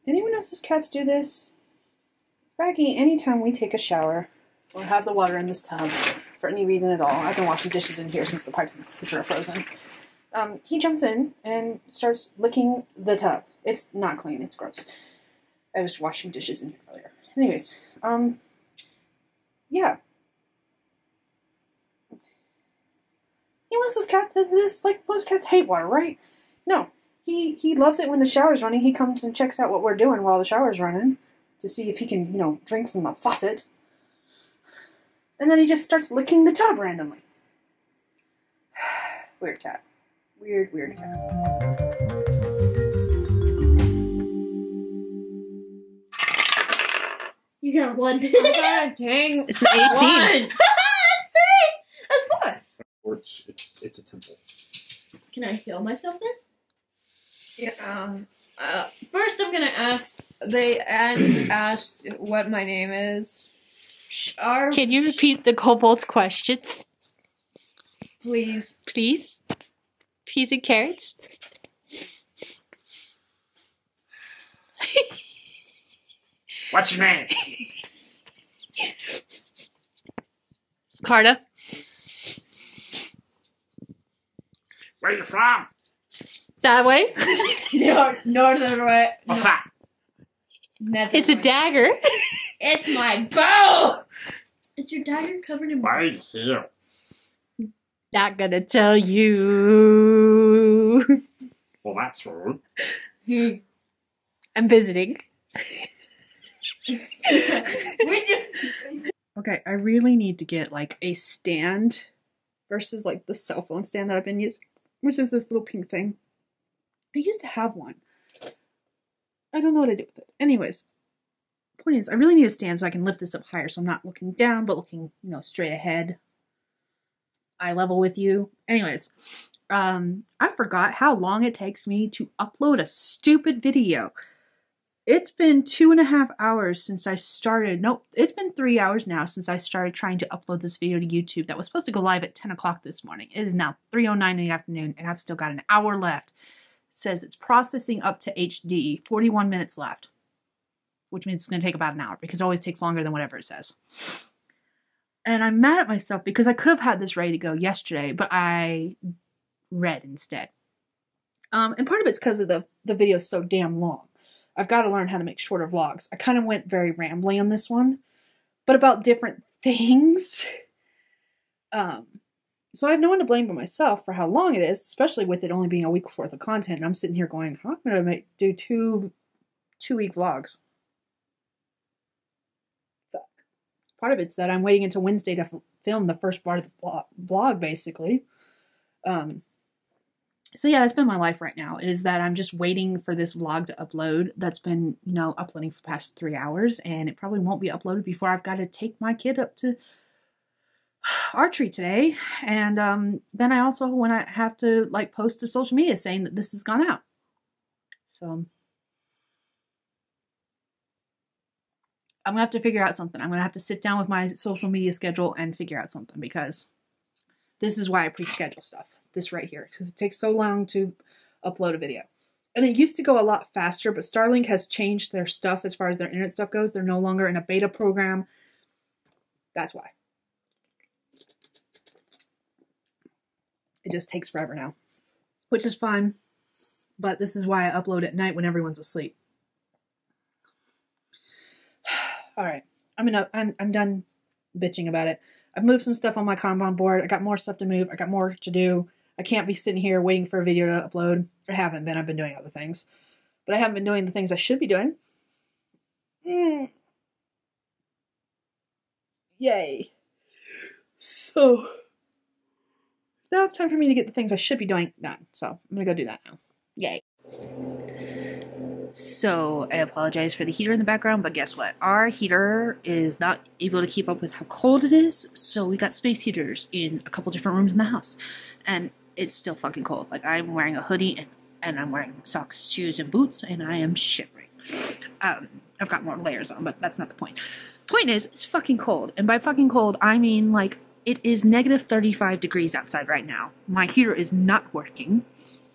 anyone else's cats do this? Baggy, anytime we take a shower or have the water in this tub for any reason at all, I've been washing dishes in here since the pipes in the fridge are frozen. He jumps in and starts licking the tub. It's not clean, it's gross. I was washing dishes in here earlier. Anyways, yeah. Anyone else's cat does this? Like, most cats hate water, right? No. He loves it when the shower's running. He comes and checks out what we're doing while the shower's running to see if he can, you know, drink from the faucet. And then he just starts licking the tub randomly. Weird cat. Weird cat. You got one. God dang. It's an 18. That's fine. Or it's a temple. Can I heal myself then? Yeah. First, I'm gonna ask. They asked what my name is. Can you repeat the kobold's questions? Please. Please? Peas and carrots? What's your name? Carta? Where you from? That way? Northern way. What's that? It's a dagger. It's my bow! Is your dagger covered in Why blood? here? Not gonna tell you. Well, that's rude. I'm visiting. Okay, I really need to get, like, a stand versus, like, the cell phone stand that I've been using, which is this little pink thing. I used to have one. I don't know what to do with it. Anyways, point is, I really need a stand so I can lift this up higher so I'm not looking down, but looking, you know, straight ahead. Eye level with you. Anyways, I forgot how long it takes me to upload a stupid video. It's been 2.5 hours since I started. Nope, it's been 3 hours now since I started trying to upload this video to YouTube that was supposed to go live at 10 o'clock this morning. It is now 3:09 in the afternoon, and I've still got an hour left. It says it's processing up to HD, 41 minutes left, which means it's going to take about an hour because it always takes longer than whatever it says. And I'm mad at myself because I could have had this ready to go yesterday, but I read instead. And part of it's because of the video is so damn long. I've got to learn how to make shorter vlogs. I kind of went very rambly on this one, but about different things. So I have no one to blame but myself for how long it is, especially with it only being a week's worth of content. And I'm sitting here going, how am I going to do two-week vlogs? Fuck. Part of it's that I'm waiting until Wednesday to film the first part of the vlog, basically. So yeah, that's been my life right now, is that I'm just waiting for this vlog to upload. That's been, you know, uploading for the past 3 hours, and it probably won't be uploaded before I've got to take my kid up to archery today. And then I also, when I have to, like, post to social media saying that this has gone out. So I'm gonna have to figure out something. I'm gonna have to sit down with my social media schedule and figure out something, because this is why I pre-schedule stuff. This right here, because it takes so long to upload a video. And it used to go a lot faster, but Starlink has changed their stuff as far as their internet stuff goes. They're no longer in a beta program. That's why. It just takes forever now, which is fine. But this is why I upload at night when everyone's asleep. All right, I'm done bitching about it. I've moved some stuff on my Kanban board. I got more stuff to move. I got more to do. I can't be sitting here waiting for a video to upload. I haven't been. I've been doing other things. But I haven't been doing the things I should be doing. Yay. So, now it's time for me to get the things I should be doing done. So, I'm going to go do that now. Yay. So, I apologize for the heater in the background, but guess what? Our heater is not able to keep up with how cold it is, so we got space heaters in a couple different rooms in the house. And it's still fucking cold. Like, I'm wearing a hoodie, and I'm wearing socks, shoes, and boots, and I am shivering. I've got more layers on, but that's not the point. Point is, it's fucking cold. And by fucking cold, I mean, like, it is negative 35 degrees outside right now. My heater is not working.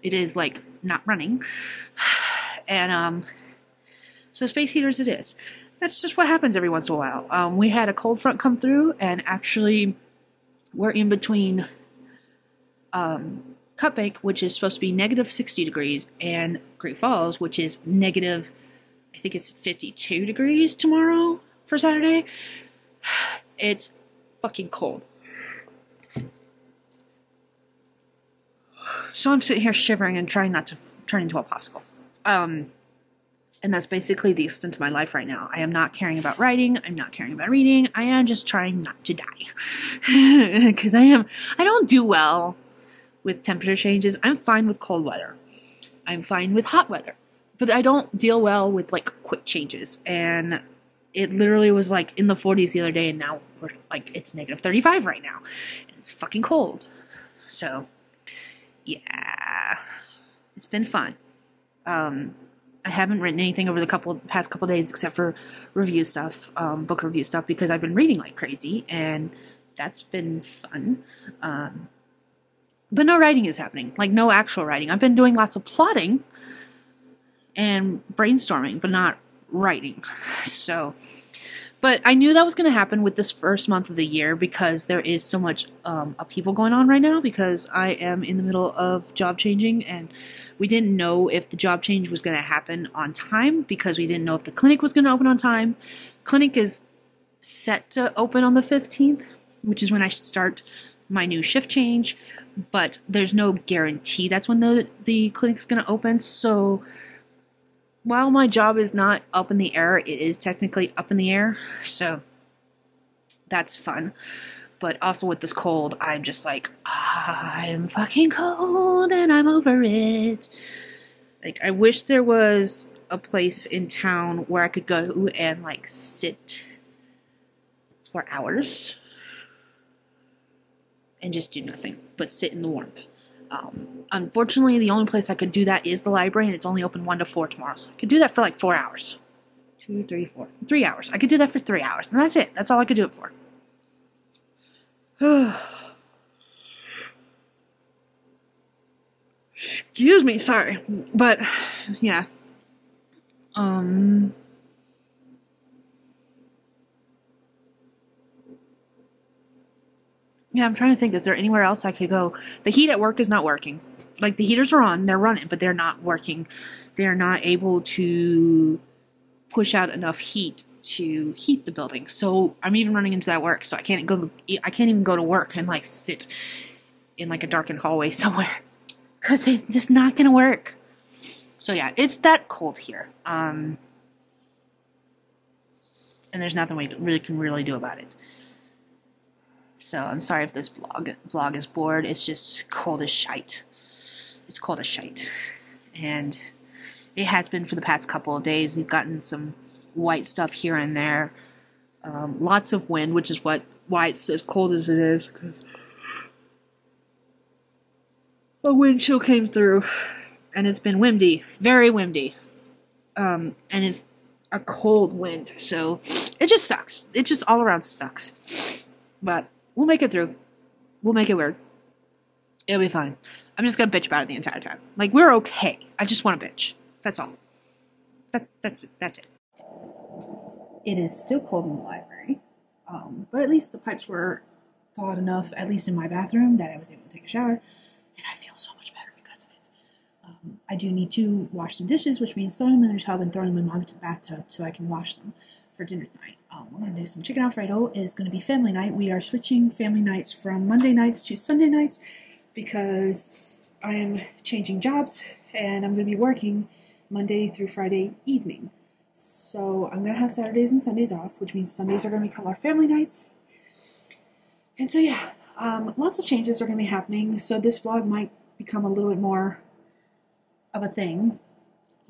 It is, like, not running. And, So space heaters it is. That's just what happens every once in a while. We had a cold front come through, and actually we're in between Cut Bank, which is supposed to be negative 60 degrees, and Great Falls, which is negative, I think it's 52 degrees tomorrow for Saturday. It's fucking cold. So I'm sitting here shivering and trying not to turn into a popsicle. And that's basically the extent of my life right now. I am not caring about writing. I'm not caring about reading. I am just trying not to die. Because I don't do well with temperature changes. I'm fine with cold weather. I'm fine with hot weather. But I don't deal well with, like, quick changes. And it literally was, like, in the 40s the other day, and now we're, like, it's negative 35 right now. And it's fucking cold. So, yeah. It's been fun. I haven't written anything over the past couple days except for review stuff, book review stuff, because I've been reading like crazy, and that's been fun. But no writing is happening, like no actual writing. I've been doing lots of plotting and brainstorming, but not writing. So, but I knew that was going to happen with this first month of the year because there is so much upheaval going on right now, because I am in the middle of job changing, and we didn't know if the job change was going to happen on time because we didn't know if the clinic was going to open on time. Clinic is set to open on the 15th, which is when I should start my new shift change, but there's no guarantee that's when the clinic is going to open. So while my job is not up in the air, it is technically up in the air, so that's fun. But also with this cold, I'm just like, I'm fucking cold and I'm over it. Like, I wish there was a place in town where I could go and, like, sit for hours and just do nothing but sit in the warmth. Unfortunately, the only place I could do that is the library, and it's only open 1 to 4 tomorrow, so I could do that for like 4 hours. 2, 3, 4. 3 hours. I could do that for 3 hours, and that's it. That's all I could do it for. Excuse me, sorry. But, yeah. Yeah, I'm trying to think, is there anywhere else I could go? The heat at work is not working. Like, the heaters are on, they're running, but they're not working. They're not able to push out enough heat to heat the building. So I'm even running into that work, so I can't even go to work and, like, sit in, like, a darkened hallway somewhere. Because it's just not gonna work. So yeah, it's that cold here. And there's nothing we can really do about it. So I'm sorry if this vlog is bored. It's just cold as shite. It's cold as shite. And it has been for the past couple of days. We've gotten some white stuff here and there. Lots of wind, which is why it's as cold as it is. Because a wind chill came through. And it's been windy. Very windy. And it's a cold wind. So it just sucks. It just all around sucks. But we'll make it through. We'll make it work. It'll be fine. I'm just gonna bitch about it the entire time. Like, we're okay. I just want to bitch. That's all. That's it. It is still cold in the library. But at least the pipes were thawed enough, at least in my bathroom, that I was able to take a shower. And I feel so much better because of it. I do need to wash some dishes, which means throwing them in the tub and throwing them in my bathtub so I can wash them for dinner tonight. We're going to do some chicken Alfredo. It's going to be family night. We are switching family nights from Monday nights to Sunday nights because I am changing jobs and I'm going to be working Monday through Friday evening. So I'm going to have Saturdays and Sundays off, which means Sundays are going to become our family nights. And so yeah, lots of changes are going to be happening. So this vlog might become a little bit more of a thing.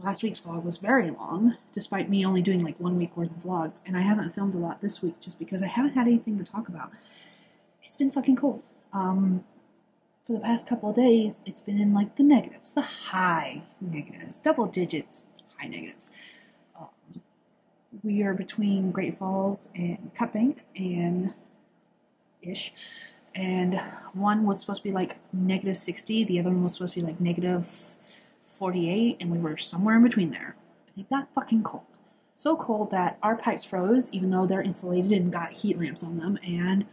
Last week's vlog was very long, despite me only doing like 1 week worth of vlogs, and I haven't filmed a lot this week just because I haven't had anything to talk about. It's been fucking cold. For the past couple of days, it's been in like the negatives, the high negatives, double digits high negatives. We are between Great Falls and Cut Bank and ish, and one was supposed to be like negative 60, the other one was supposed to be like negative 48, and we were somewhere in between there. It got fucking cold. so cold that our pipes froze, even though they're insulated and got heat lamps on them, and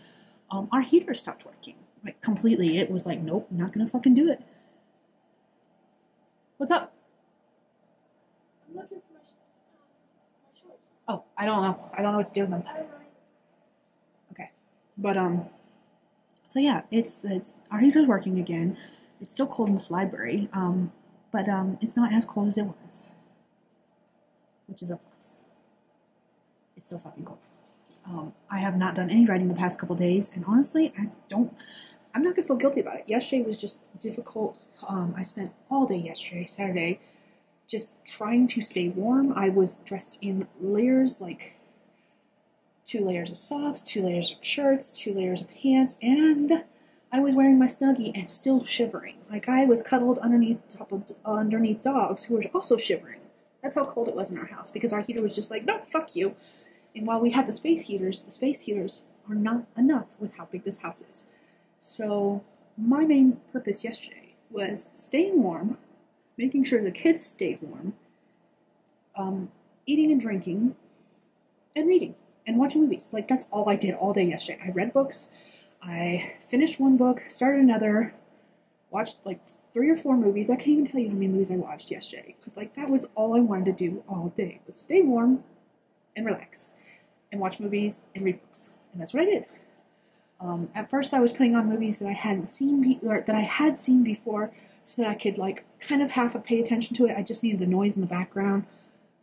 our heater stopped working, like completely. It was like, nope, not gonna fucking do it. What's up? I'm looking for my shorts. Oh, I don't know. I don't know what to do with them. I don't know. Okay, but so yeah, it's our heater's working again. It's still cold in this library, but it's not as cold as it was, which is a plus. It's still fucking cold. I have not done any writing the past couple days, and honestly, I'm not gonna feel guilty about it. Yesterday was just difficult. I spent all day yesterday, Saturday, just trying to stay warm. I was dressed in layers, like 2 layers of socks, 2 layers of shirts, 2 layers of pants, and I was wearing my Snuggie and still shivering. Like I was cuddled underneath dogs who were also shivering. That's how cold it was in our house, because our heater was just like, no, fuck you. And while we had the space heaters are not enough with how big this house is. So my main purpose yesterday was staying warm, making sure the kids stayed warm, eating and drinking, and reading, and watching movies. Like, that's all I did all day yesterday. I read books, I finished one book, started another, watched like 3 or 4 movies. I can't even tell you how many movies I watched yesterday, because like that was all I wanted to do all day, was stay warm and relax and watch movies and read books. And that's what I did. At first I was putting on movies that I hadn't seen that I had seen before, so that I could like kind of half pay attention to it. I just needed the noise in the background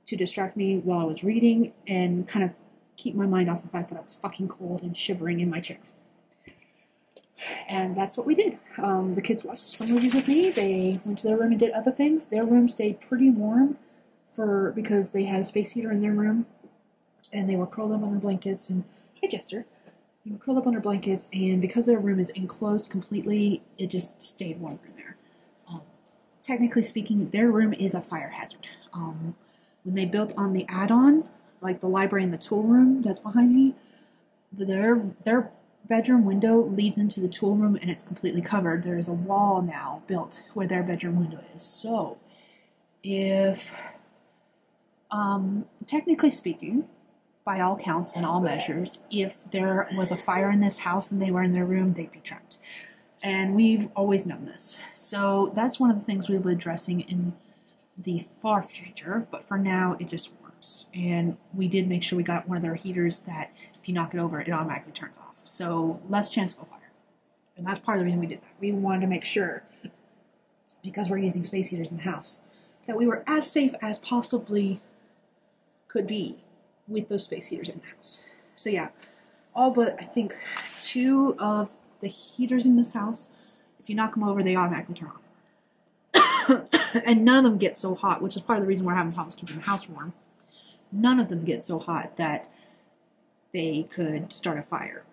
to distract me while I was reading and kind of keep my mind off the fact that I was fucking cold and shivering in my chair. And that's what we did. The kids watched some movies with me. They went to their room and did other things. Their room stayed pretty warm because they had a space heater in their room, and they were curled up under blankets. And hi, Jester. They were curled up under blankets, and because their room is enclosed completely, it just stayed warm in there. Technically speaking, their room is a fire hazard. When they built on the add-on, like the library and the tool room that's behind me, their bedroom window leads into the tool room, and it's completely covered. There is a wall now built where their bedroom window is. So, if, technically speaking, by all counts and all measures, if there was a fire in this house and they were in their room, they'd be trapped. And we've always known this. So that's one of the things we'll be addressing in the far future, but for now, it just works. And we did make sure we got one of their heaters that if you knock it over, it automatically turns off. So less chance of a fire. And that's part of the reason we did that. We wanted to make sure, because we're using space heaters in the house, that we were as safe as possibly could be with those space heaters in the house. So yeah, all but I think 2 of the heaters in this house, if you knock them over, they automatically turn off. And none of them get so hot, which is part of the reason we're having problems keeping the house warm. None of them get so hot that they could start a fire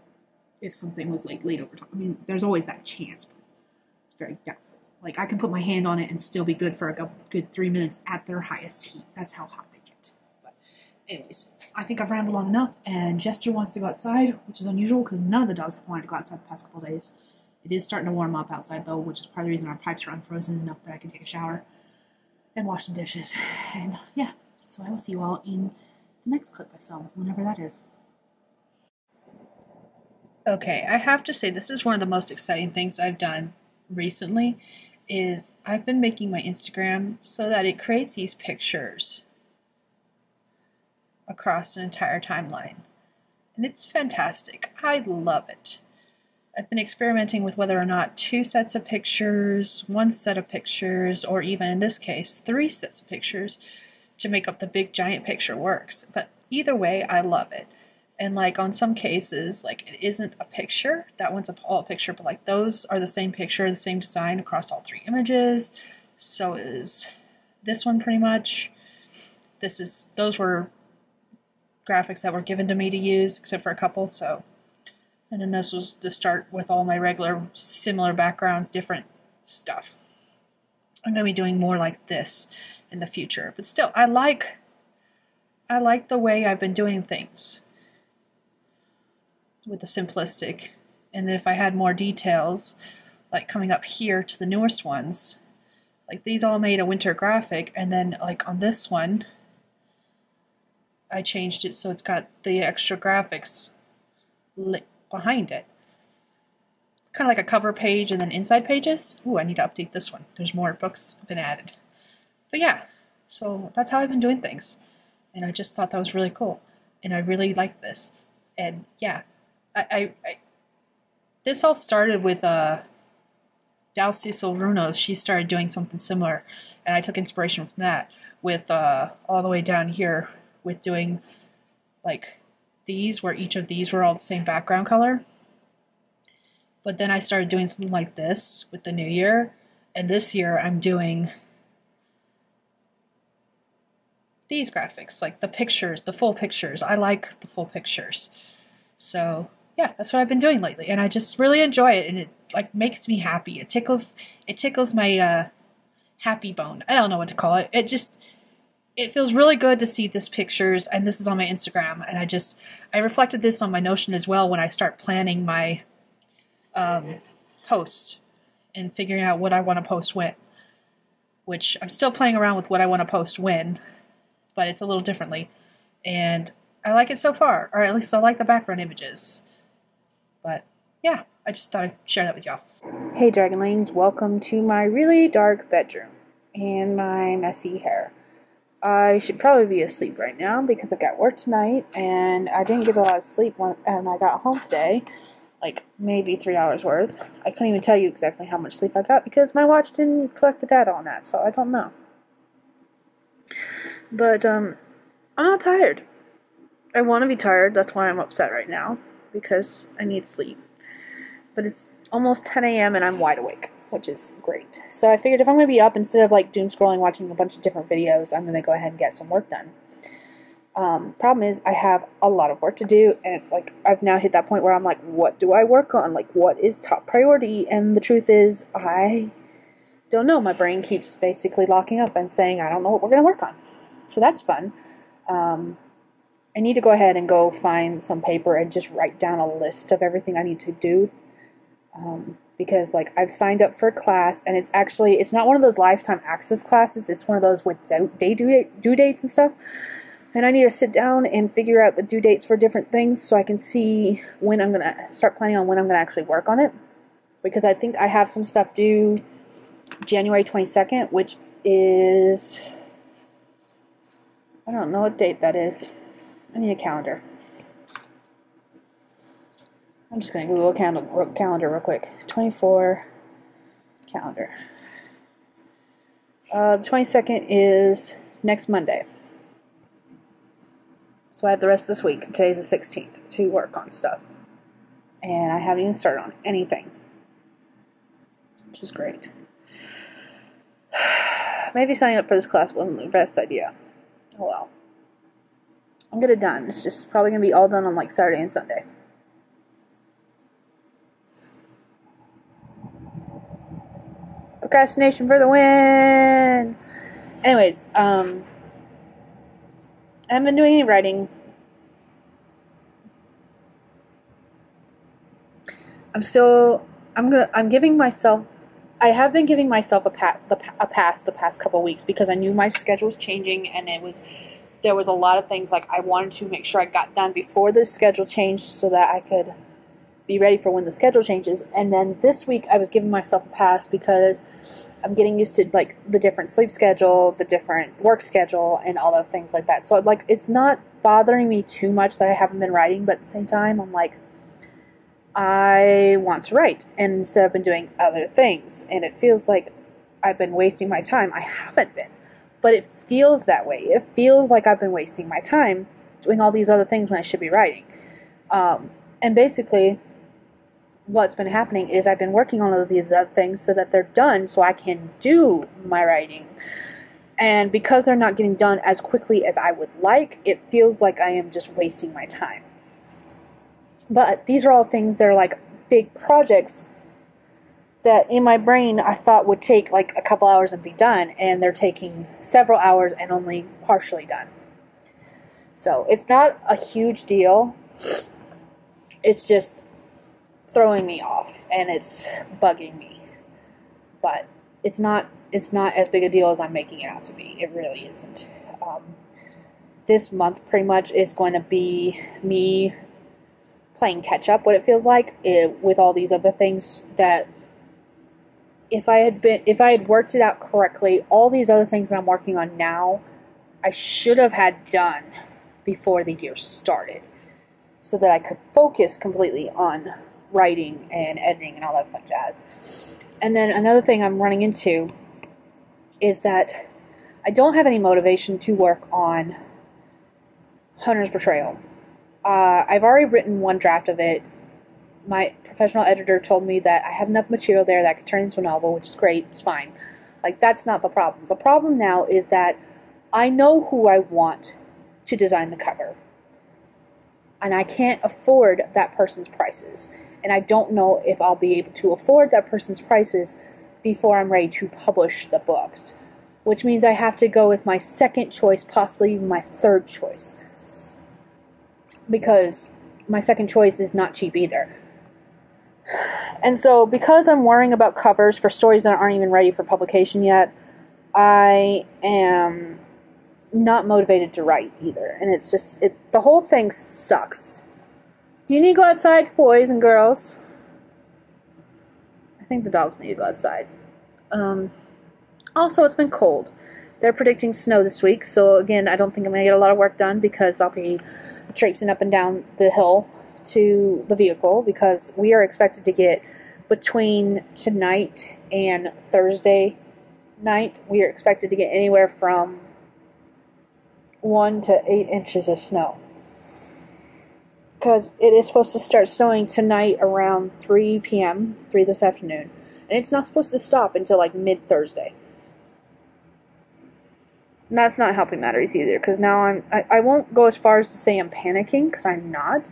if something was like laid over top. I mean, there's always that chance, but it's very doubtful. Like, I can put my hand on it and still be good for a good 3 minutes at their highest heat. That's how hot they get. But anyways, I think I've rambled long enough, and Jester wants to go outside, which is unusual because none of the dogs have wanted to go outside the past couple of days. It is starting to warm up outside, though, which is part of the reason our pipes are unfrozen enough that I can take a shower and wash some dishes. And yeah, so I will see you all in the next clip I film, whenever that is. Okay, I have to say this is one of the most exciting things I've done recently, is I've been making my Instagram so that it creates these pictures across an entire timeline. And it's fantastic. I love it. I've been experimenting with whether or not 2 sets of pictures, 1 set of pictures, or even in this case, 3 sets of pictures to make up the big giant picture works. But either way, I love it. And like on some cases, like it isn't a picture, that one's all a picture, but like those are the same picture, the same design across all 3 images. So is this one pretty much. Those were graphics that were given to me to use, except for a couple, so. And then this was to start with all my regular similar backgrounds, different stuff. I'm going to be doing more like this in the future. But still, I like the way I've been doing things with the simplistic. And then if I had more details, like coming up here to the newest ones, like these all made a winter graphic, and then like on this one, I changed it so it's got the extra graphics behind it. Kind of like a cover page and then inside pages. Ooh, I need to update this one. There's more books been added. But yeah, so that's how I've been doing things. And I just thought that was really cool. And I really like this. And yeah, this all started with Cecil Runo. She started doing something similar. And I took inspiration from that with all the way down here with doing like these, where each of these were all the same background color. But then I started doing something like this with the new year. And this year I'm doing these graphics, like the pictures, the full pictures. I like the full pictures. So yeah, that's what I've been doing lately. And I just really enjoy it. And it like makes me happy. It tickles my happy bone. I don't know what to call it. It feels really good to see this pictures. And this is on my Instagram. And I reflected this on my Notion as well when I start planning my post and figuring out what I want to post when, which I'm still playing around with what I want to post when, but it's a little differently, and I like it so far, or at least I like the background images. But yeah, I just thought I'd share that with y'all. Hey Dragonlings, welcome to my really dark bedroom and my messy hair. I should probably be asleep right now because I've got work tonight and I didn't get a lot of sleep when I got home today. Like maybe 3 hours worth. I couldn't even tell you exactly how much sleep I got because my watch didn't collect the data on that, so I don't know. But I'm not tired. I want to be tired, that's why I'm upset right now, because I need sleep. But it's almost 10 a.m. and I'm wide awake, which is great. So I figured if I'm going to be up, instead of like doom scrolling, watching a bunch of different videos, I'm going to go ahead and get some work done. Problem is, I have a lot of work to do, and it's like, I've now hit that point where I'm like, what do I work on? Like, what is top priority? And the truth is, I don't know. My brain keeps basically locking up and saying, I don't know what we're going to work on. So that's fun. I need to go ahead and go find some paper and just write down a list of everything I need to do. Because, like, I've signed up for a class, and it's not one of those lifetime access classes. It's one of those with due dates and stuff. And I need to sit down and figure out the due dates for different things so I can see when I'm going to start planning on when I'm going to actually work on it. Because I think I have some stuff due January 22nd, which is, I don't know what date that is. I need a calendar. I'm just going to Google calendar real quick. 24 calendar. The 22nd is next Monday. So I have the rest of this week, today's the 16th, to work on stuff. And I haven't even started on anything. Which is great. Maybe signing up for this class wasn't the best idea. Oh well. I'll get it done. It's just probably going to be all done on like Saturday and Sunday. Procrastination for the win! Anyways, I haven't been doing any writing. I have been giving myself a pass the past couple weeks because I knew my schedule was changing, and there was a lot of things like I wanted to make sure I got done before the schedule changed so that I could be ready for when the schedule changes. And then this week I was giving myself a pass because I'm getting used to like the different sleep schedule, the different work schedule, and all the things like that. So like it's not bothering me too much that I haven't been writing, but at the same time I'm like, I want to write, and instead I've been doing other things, and it feels like I've been wasting my time. I haven't been, but it feels that way. It feels like I've been wasting my time doing all these other things when I should be writing. And basically what's been happening is I've been working on all of these other things so that they're done so I can do my writing. And because they're not getting done as quickly as I would like, it feels like I am just wasting my time. But these are all things that are like big projects that in my brain I thought would take like a couple hours and be done, and they're taking several hours and only partially done. So it's not a huge deal. It's just throwing me off, and it's bugging me. But it's not as big a deal as I'm making it out to be. It really isn't. this month pretty much is going to be me playing catch up, what it feels like, with all these other things that if I had worked it out correctly, all these other things that I'm working on now, I should have had done before the year started, so that I could focus completely on writing and editing and all that fun jazz. And then another thing I'm running into is that I don't have any motivation to work on Hunter's Betrayal. I've already written one draft of it. My professional editor told me that I have enough material there that I could turn into a novel, which is great, it's fine. Like, that's not the problem. The problem now is that I know who I want to design the cover. And I can't afford that person's prices. And I don't know if I'll be able to afford that person's prices before I'm ready to publish the books. Which means I have to go with my second choice, possibly even my third choice. Because my second choice is not cheap either. And so, because I'm worrying about covers for stories that aren't even ready for publication yet, I am not motivated to write either. And it's just, the whole thing sucks. Do you need to go outside, boys and girls? I think the dogs need to go outside. Also, it's been cold. They're predicting snow this week, so again, I don't think I'm going to get a lot of work done because I'll be traipsing up and down the hill to the vehicle, because we are expected to get, between tonight and Thursday night, we are expected to get anywhere from 1 to 8 inches of snow. Because it is supposed to start snowing tonight around 3 p.m., 3 this afternoon, and it's not supposed to stop until like mid-Thursday. And that's not helping matters either, because now I won't go as far as to say I'm panicking, because I'm not.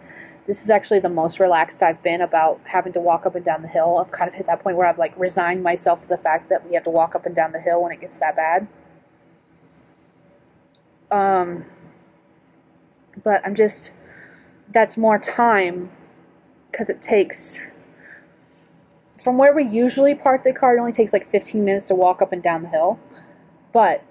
This is actually the most relaxed I've been about having to walk up and down the hill. I've kind of hit that point where I've like resigned myself to the fact that we have to walk up and down the hill when it gets that bad. But I'm just, that's more time, because it takes, from where we usually park the car, it only takes like 15 minutes to walk up and down the hill. But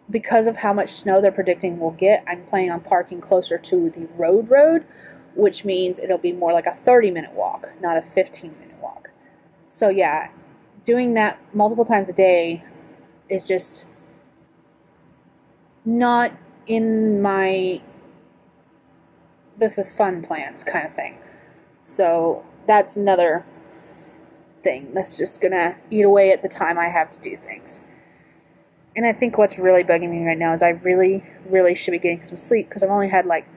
because of how much snow they're predicting we'll get, I'm planning on parking closer to the road, which means it'll be more like a 30-minute walk, not a 15-minute walk. So yeah, doing that multiple times a day is just not in my this is fun plans kind of thing. So that's another thing that's just gonna eat away at the time I have to do things. And I think what's really bugging me right now is I really, really should be getting some sleep, because I've only had like,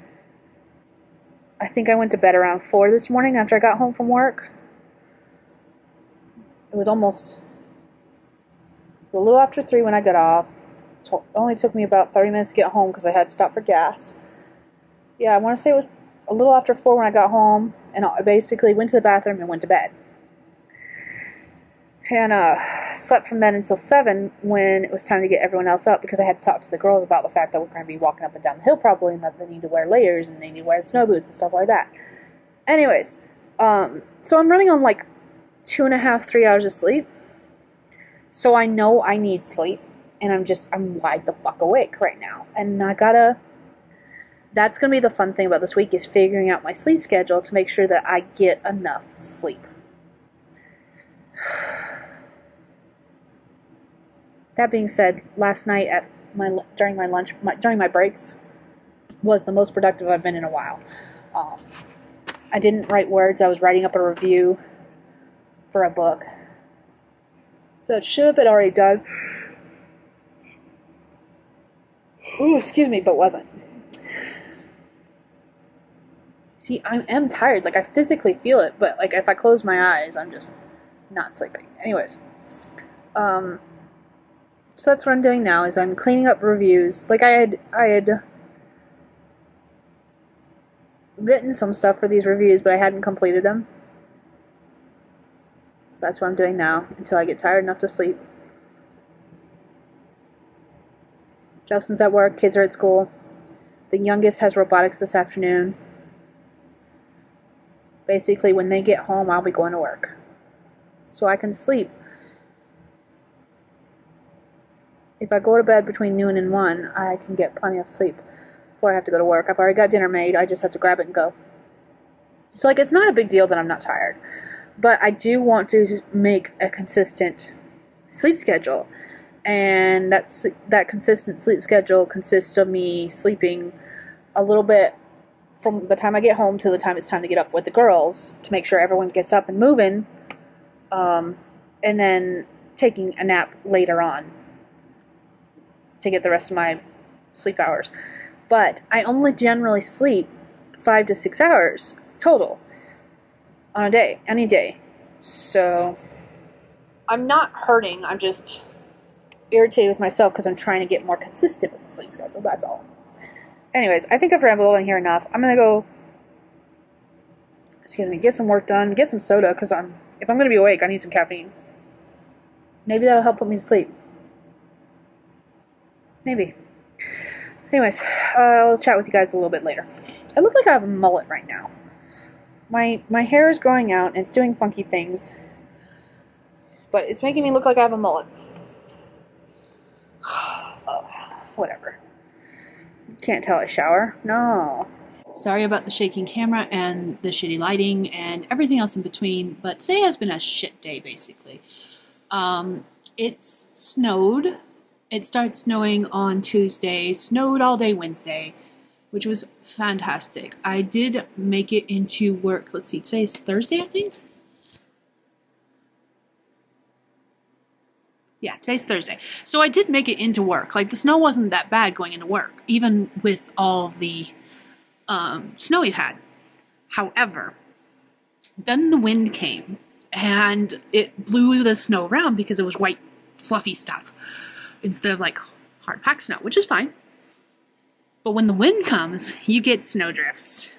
I think I went to bed around 4 this morning after I got home from work. It was a little after 3 when I got off. It only took me about 30 minutes to get home because I had to stop for gas. Yeah, I want to say it was a little after 4 when I got home, and I basically went to the bathroom and went to bed. And slept from then until 7 when it was time to get everyone else up, because I had to talk to the girls about the fact that we're going to be walking up and down the hill probably, and that they need to wear layers and they need to wear snow boots and stuff like that. Anyways, so I'm running on like 2.5, 3 hours of sleep. So I know I need sleep, and I'm wide the fuck awake right now. And that's going to be the fun thing about this week, is figuring out my sleep schedule to make sure that I get enough sleep. That being said, last night during my breaks was the most productive I've been in a while. I didn't write words. I was writing up a review for a book. So it should have been already done. Ooh, excuse me, but wasn't. See, I am tired. Like, I physically feel it, but like if I close my eyes, I'm just not sleeping. Anyways, so that's what I'm doing now, is I'm cleaning up reviews. Like, I had written some stuff for these reviews, but I hadn't completed them. So that's what I'm doing now, until I get tired enough to sleep. Justin's at work, kids are at school. The youngest has robotics this afternoon. Basically, when they get home, I'll be going to work, so I can sleep. If I go to bed between noon and 1, I can get plenty of sleep. before I have to go to work. I've already got dinner made. I just have to grab it and go. So, like, it's not a big deal that I'm not tired. But I do want to make a consistent sleep schedule. And that consistent sleep schedule consists of me sleeping a little bit from the time I get home to the time it's time to get up with the girls to make sure everyone gets up and moving. And then taking a nap later on to get the rest of my sleep hours. But I only generally sleep 5 to 6 hours total on a day, any day. So I'm not hurting, I'm just irritated with myself because I'm trying to get more consistent with the sleep schedule, that's all. Anyways, I think I've rambled on here enough. I'm gonna go, get some work done, get some soda, because if I'm gonna be awake, I need some caffeine. Maybe that'll help put me to sleep. Maybe. Anyways, I'll chat with you guys a little bit later. I look like I have a mullet right now. My hair is growing out and it's doing funky things. But it's making me look like I have a mullet. Oh, whatever. Can't tell I shower. No. Sorry about the shaking camera and the shitty lighting and everything else in between, but today has been a shit day, basically. It's snowed. It started snowing on Tuesday, snowed all day Wednesday, which was fantastic. I did make it into work. Let's see, today's Thursday, I think? Yeah, today's Thursday. So I did make it into work. Like, the snow wasn't that bad going into work, even with all of the snow we had. However, then the wind came, and it blew the snow around because it was white, fluffy stuff, instead of, like, hard-packed snow, which is fine. But when the wind comes, you get snowdrifts.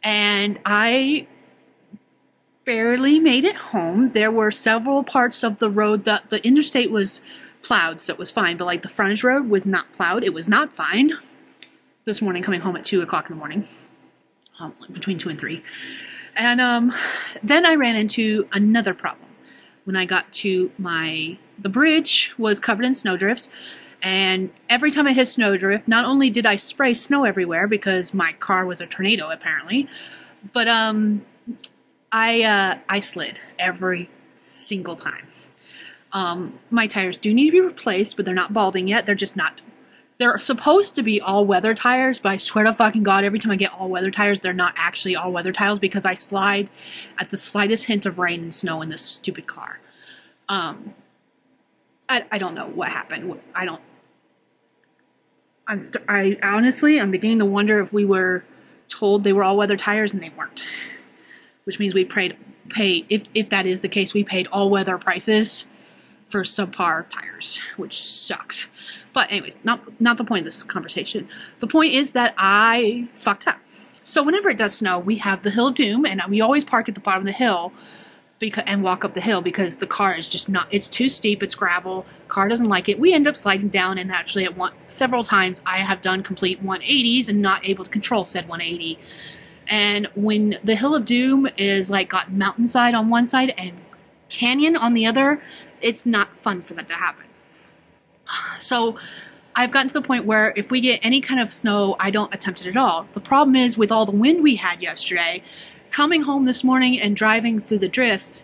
And I barely made it home. There were several parts of the road that the interstate was plowed, so it was fine. But, like, the frontage road was not plowed. It was not fine. This morning, coming home at 2 o'clock in the morning. Between 2 and 3. And then I ran into another problem. When I got to the bridge was covered in snowdrifts. And every time I hit snowdrift, not only did I spray snow everywhere because my car was a tornado apparently, but I slid every single time. My tires do need to be replaced, but they're not balding yet. They're just not. They're supposed to be all-weather tires, but I swear to fucking God, every time I get all-weather tires, they're not actually all-weather tires because I slide at the slightest hint of rain and snow in this stupid car. I don't know what happened. Honestly, I'm beginning to wonder if we were told they were all-weather tires and they weren't. Which means we if that is the case, we paid all-weather prices for subpar tires, which sucks. But anyways, not the point of this conversation. The point is that I fucked up. So whenever it does snow, we have the Hill of Doom, and we always park at the bottom of the hill and walk up the hill because the car is just not, it's too steep, it's gravel, car doesn't like it. We end up sliding down, and actually several times I have done complete 180s and not able to control said 180. And when the Hill of Doom is like got mountainside on one side and canyon on the other, it's not fun for that to happen. So I've gotten to the point where if we get any kind of snow, I don't attempt it at all. The problem is with all the wind we had yesterday, coming home this morning and driving through the drifts,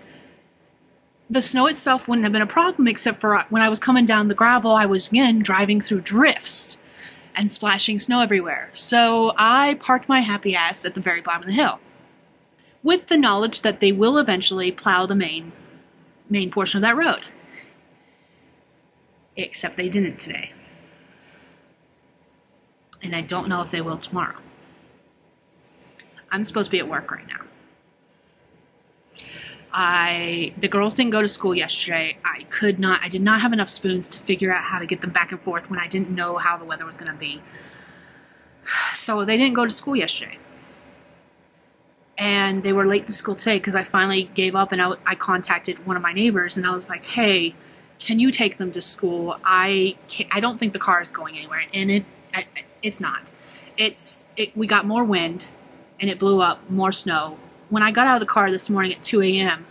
the snow itself wouldn't have been a problem except for when I was coming down the gravel, I was again driving through drifts and splashing snow everywhere. So I parked my happy ass at the very bottom of the hill, with the knowledge that they will eventually plow the main portion of that road. Except they didn't today. And I don't know if they will tomorrow. I'm supposed to be at work right now. The girls didn't go to school yesterday. I did not have enough spoons to figure out how to get them back and forth when I didn't know how the weather was going to be. So they didn't go to school yesterday. And they were late to school today because I finally gave up and I contacted one of my neighbors and I was like, hey, can you take them to school? I don't think the car is going anywhere. And it's not. We got more wind and it blew up more snow. When I got out of the car this morning at 2 a.m.,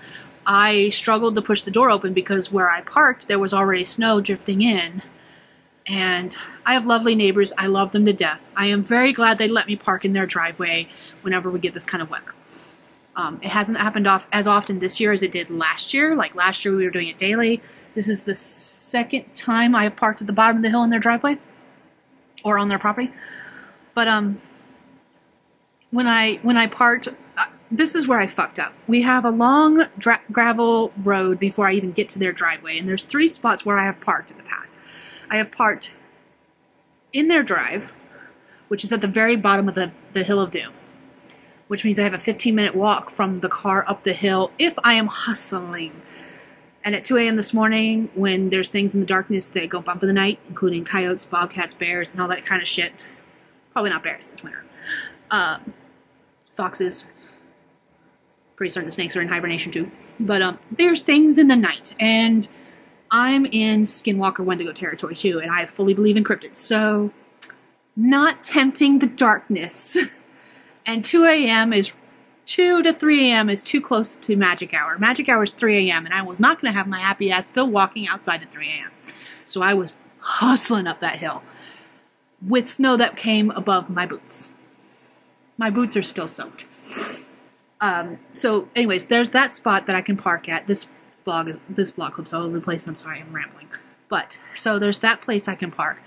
I struggled to push the door open because where I parked, there was already snow drifting in. And I have lovely neighbors. I love them to death. I am very glad they let me park in their driveway whenever we get this kind of weather. It hasn't happened as often this year as it did last year. Like last year we were doing it daily. This is the second time I have parked at the bottom of the hill in their driveway or on their property. But when I parked, this is where I fucked up. We have a long gravel road before I even get to their driveway, and there's 3 spots where I have parked in the past. I have parked in their drive, which is at the very bottom of the Hill of Doom, which means I have a 15-minute walk from the car up the hill if I am hustling. And at 2 a.m. this morning, when there's things in the darkness that go bump in the night, including coyotes, bobcats, bears, and all that kind of shit. Probably not bears, it's winter. Foxes. Pretty certain the snakes are in hibernation too. But there's things in the night, and I'm in Skinwalker Wendigo territory too, and I fully believe in cryptids, so not tempting the darkness. And 2 a.m. is 2 to 3 a.m. is too close to magic hour. Magic hour is 3 a.m. and I was not going to have my happy ass still walking outside at 3 a.m. So I was hustling up that hill with snow that came above my boots. My boots are still soaked. So anyways, there's that spot that I can park at. This vlog clip's all over the place. I'm sorry, I'm rambling. But, so there's that place I can park.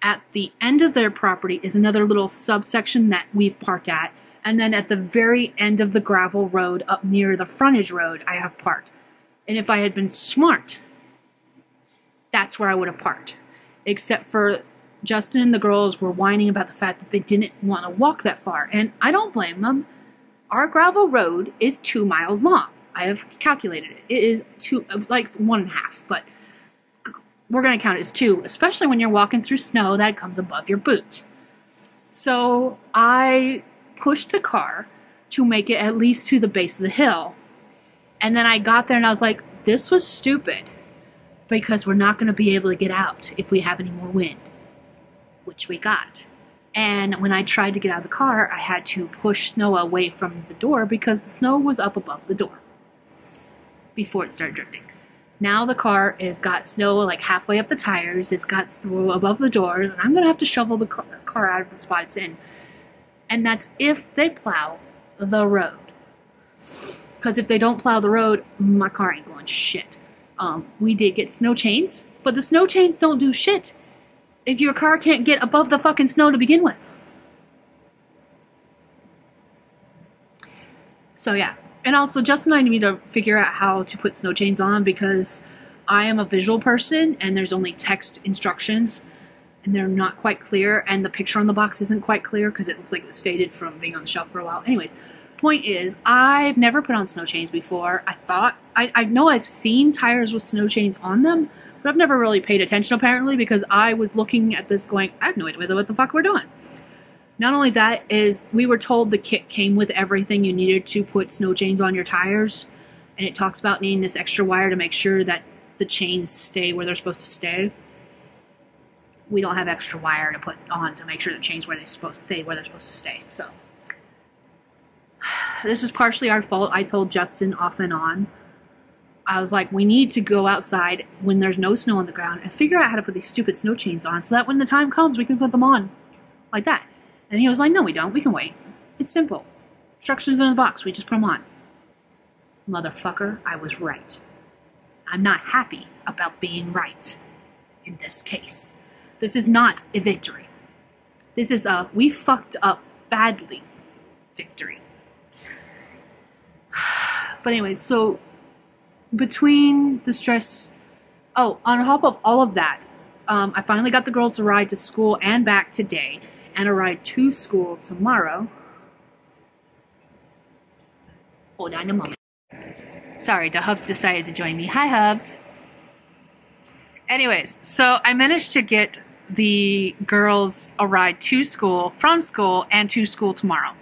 At the end of their property is another little subsection that we've parked at. And then at the very end of the gravel road up near the frontage road, I have parked. And if I had been smart, that's where I would have parked. Except for Justin and the girls were whining about the fact that they didn't want to walk that far. And I don't blame them. Our gravel road is 2 miles long. I have calculated it. It is 1.5, but we're going to count it as 2, especially when you're walking through snow that comes above your boot. So I pushed the car to make it at least to the base of the hill. And then I got there and I was like, this was stupid because we're not going to be able to get out if we have any more wind, which we got. And when I tried to get out of the car, I had to push snow away from the door because the snow was up above the door before it started drifting. Now the car has got snow like halfway up the tires, it's got snow above the door, and I'm going to have to shovel the car out of the spot it's in. And that's if they plow the road. Because if they don't plow the road, my car ain't going shit. We did get snow chains, but the snow chains don't do shit if your car can't get above the fucking snow to begin with. So yeah. And also, Justin and I need to figure out how to put snow chains on because I am a visual person and there's only text instructions and they're not quite clear, and the picture on the box isn't quite clear because it looks like it was faded from being on the shelf for a while. Anyways, point is, I've never put on snow chains before. I know I've seen tires with snow chains on them, but I've never really paid attention apparently because I was looking at this going, I have no idea what the fuck we're doing. Not only that is, we were told the kit came with everything you needed to put snow chains on your tires, and it talks about needing this extra wire to make sure that the chains stay where they're supposed to stay. We don't have extra wire to put on to make sure the chains where they're supposed to stay. So this is partially our fault. I told Justin off and on. I was like, we need to go outside when there's no snow on the ground and figure out how to put these stupid snow chains on so that when the time comes, we can put them on like that. And he was like, no, we don't. We can wait. It's simple. Instructions in the box. We just put them on. Motherfucker, I was right. I'm not happy about being right in this case. This is not a victory. This is a we fucked up badly victory. But anyways, so between the stress... Oh, on top of all of that, I finally got the girls a ride to school and back today, and a ride to school tomorrow. Hold on a moment. Sorry, the Hubs decided to join me. Hi, Hubs. Anyways, so I managed to get the girls a ride to school, from school, and to school tomorrow.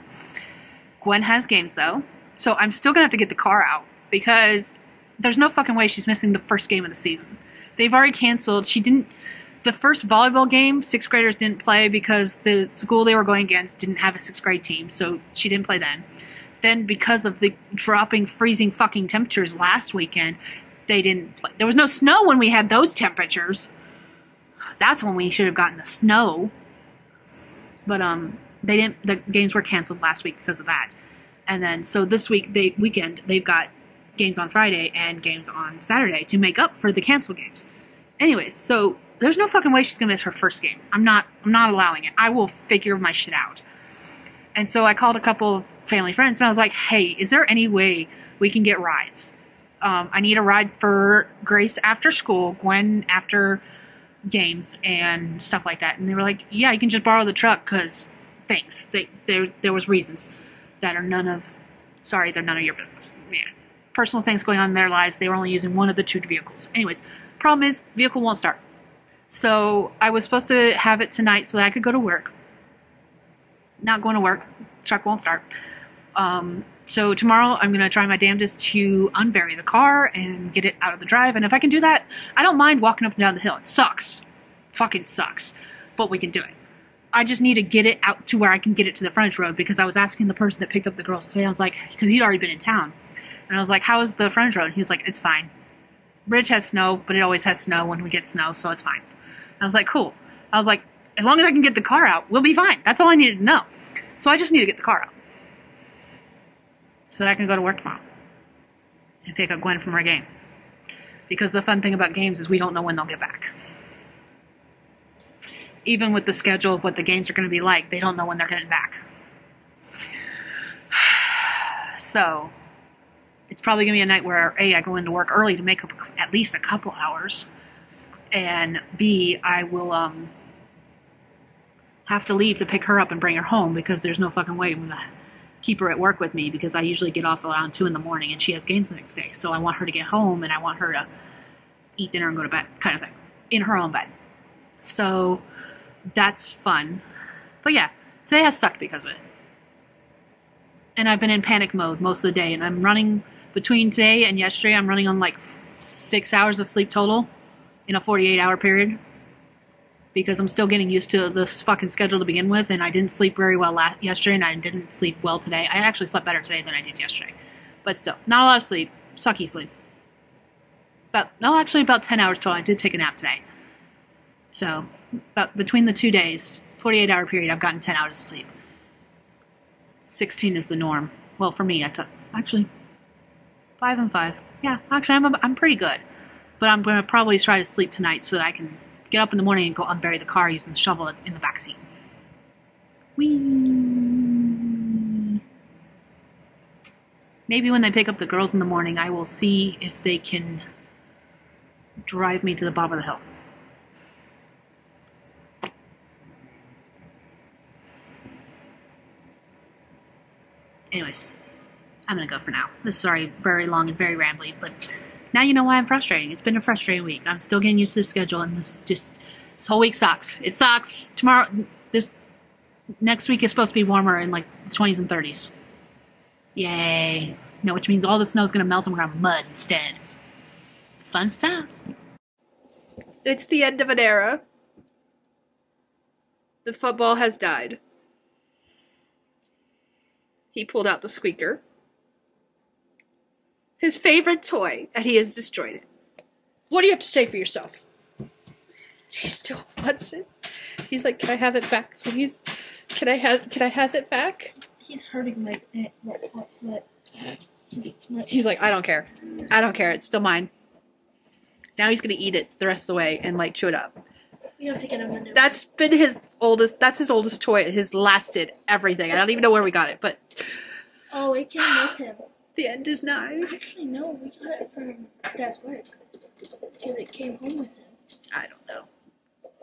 Gwen has games, though, so I'm still gonna have to get the car out, because there's no fucking way she's missing the first game of the season. They've already canceled. The first volleyball game, 6th graders didn't play because the school they were going against didn't have a 6th grade team, so she didn't play then. Then because of the freezing fucking temperatures last weekend, they didn't play. There was no snow when we had those temperatures. That's when we should have gotten the snow. But they didn't. The games were canceled last week because of that. And then so this weekend they've got games on Friday and games on Saturday to make up for the canceled games. Anyways, so there's no fucking way she's gonna miss her first game. I'm not allowing it. I will figure my shit out. And so I called a couple of family friends and I was like, hey, is there any way we can get rides? I need a ride for Grace after school, Gwen after games and stuff like that. And they were like, yeah, you can just borrow the truck because thanks. There was reasons that are none of your business. Yeah. Personal things going on in their lives. They were only using one of the 2 vehicles. Anyways, problem is vehicle won't start. So I was supposed to have it tonight so that I could go to work. Not going to work. Truck won't start. So tomorrow I'm going to try my damnedest to unbury the car and get it out of the drive. And if I can do that, I don't mind walking up and down the hill. It sucks. Fucking sucks. But we can do it. I just need to get it out to where I can get it to the frontage road, because I was asking the person that picked up the girls today, I was like, because he'd already been in town. And I was like, how is the frontage road? And he was like, it's fine. Bridge has snow, but it always has snow when we get snow, so it's fine. I was like, cool. I was like, as long as I can get the car out, we'll be fine. That's all I needed to know. So I just need to get the car out so that I can go to work tomorrow and pick up Gwen from her game. Because the fun thing about games is we don't know when they'll get back. Even with the schedule of what the games are going to be like, they don't know when they're getting back. So it's probably going to be a night where A, I go into work early to make up at least a couple hours, and B, I will have to leave to pick her up and bring her home, because there's no fucking way I'm going to keep her at work with me, because I usually get off around 2 in the morning and she has games the next day. So I want her to get home and I want her to eat dinner and go to bed, kind of thing, in her own bed. So that's fun. But yeah, today has sucked because of it. And I've been in panic mode most of the day, and I'm running between today and yesterday. I'm running on like 6 hours of sleep total in a 48-hour period, because I'm still getting used to this fucking schedule to begin with, and I didn't sleep very well yesterday, and I didn't sleep well today. I actually slept better today than I did yesterday. But still, not a lot of sleep. Sucky sleep. About 10 hours total. I did take a nap today. So, between the 2 days, 48-hour period, I've gotten 10 hours of sleep. 16 is the norm. Well, for me, actually 5 and 5. Yeah, actually, I'm pretty good. But I'm going to probably try to sleep tonight so that I can get up in the morning and go unbury the car using the shovel that's in the back seat. Whee! Maybe when they pick up the girls in the morning, I will see if they can drive me to the bottom of the hill. Anyways, I'm going to go for now. This is already very long and very rambly, but now you know why I'm frustrating. It's been a frustrating week. I'm still getting used to the schedule, and this whole week sucks. It sucks. Next week is supposed to be warmer in like the 20s and 30s. Yay. No, which means all the snow's going to melt and we're going to have mud instead. Fun stuff. It's the end of an era. The football has died. He pulled out the squeaker. His favorite toy, and he has destroyed it. What do you have to say for yourself? He still wants it. He's like, can I have it back, please? Can I has it back? He's hurting my He's like, I don't care. I don't care. It's still mine. Now he's gonna eat it the rest of the way and like chew it up. We have to get him a new. That's been his oldest. That's his oldest toy. It has lasted everything. I don't even know where we got it, but Oh, it came with him. the end is nigh. Actually, no, we got it from Dad's work because it came home with him. I don't know.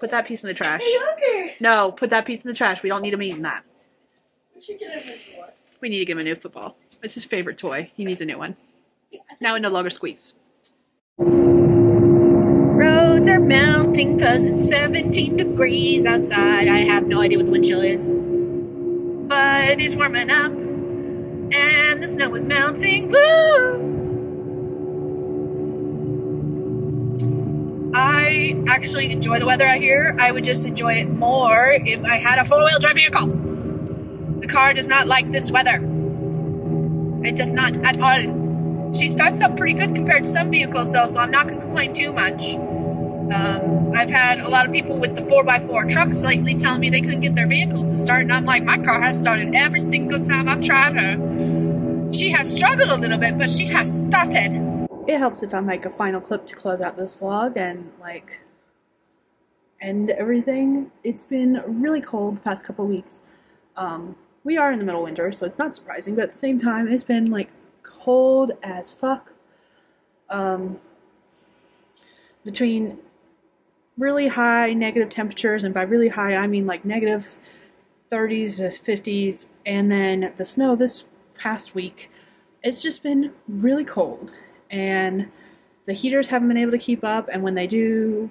Put that piece in the trash. Hey, Younger! No, put that piece in the trash. We don't need him eating that. We should get him a new one. We need to give him a new football. It's his favorite toy. He needs a new one. Now it no longer squeaks. Roads are melting because it's 17 degrees outside. I have no idea what the wind chill is. But it's warming up. And the snow is melting. Woo! I actually enjoy the weather out here. I would just enjoy it more if I had a four-wheel drive vehicle. The car does not like this weather. It does not at all. She starts up pretty good compared to some vehicles though, so I'm not going to complain too much. I've had a lot of people with the 4x4 trucks lately telling me they couldn't get their vehicles to start, and I'm like, my car has started every single time I've tried her. She has struggled a little bit, but she has started. It helps if I make a final clip to close out this vlog and like end everything. It's been really cold the past couple weeks. We are in the middle of winter, so it's not surprising, but at the same time, it's been like cold as fuck. Between really high negative temperatures, and by really high I mean like negative 30s to 50s, and then the snow this past week, it's just been really cold, and the heaters haven't been able to keep up, and when they do,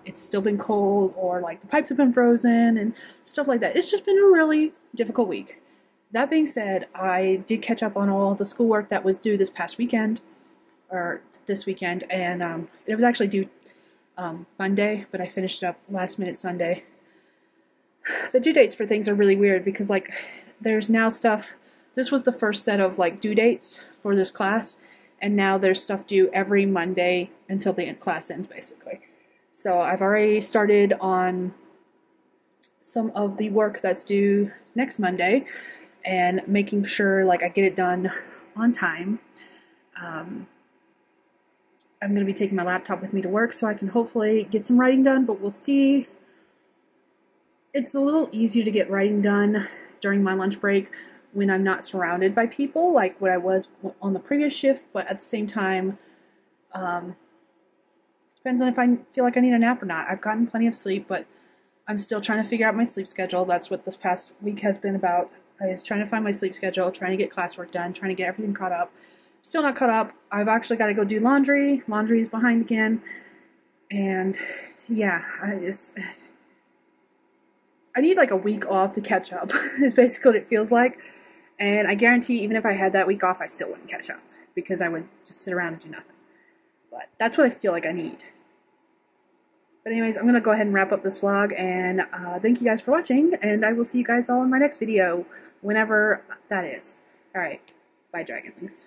it's still been cold, or like the pipes have been frozen and stuff like that. It's just been a really difficult week. That being said, I did catch up on all the schoolwork that was due this past weekend, or this weekend, and it was actually due Monday, but I finished it up last minute Sunday. The due dates for things are really weird because like there's now stuff, this was the first set of like due dates for this class, and now there's stuff due every Monday until the class ends basically. So I've already started on some of the work that's due next Monday and making sure like I get it done on time. I'm going to be taking my laptop with me to work so I can hopefully get some writing done, but we'll see. It's a little easier to get writing done during my lunch break when I'm not surrounded by people like what I was on the previous shift, but at the same time, depends on if I feel like I need a nap or not. I've gotten plenty of sleep, but I'm still trying to figure out my sleep schedule. That's what this past week has been about, is trying to find my sleep schedule, trying to get classwork done, trying to get everything caught up. Still not caught up. I've actually got to go do laundry. Laundry is behind again. And yeah, I need like a week off to catch up is basically what it feels like. And I guarantee even if I had that week off, I still wouldn't catch up because I would just sit around and do nothing. But that's what I feel like I need. But anyways, I'm going to go ahead and wrap up this vlog, and thank you guys for watching, and I will see you guys all in my next video, whenever that is. Alright, bye dragonlings.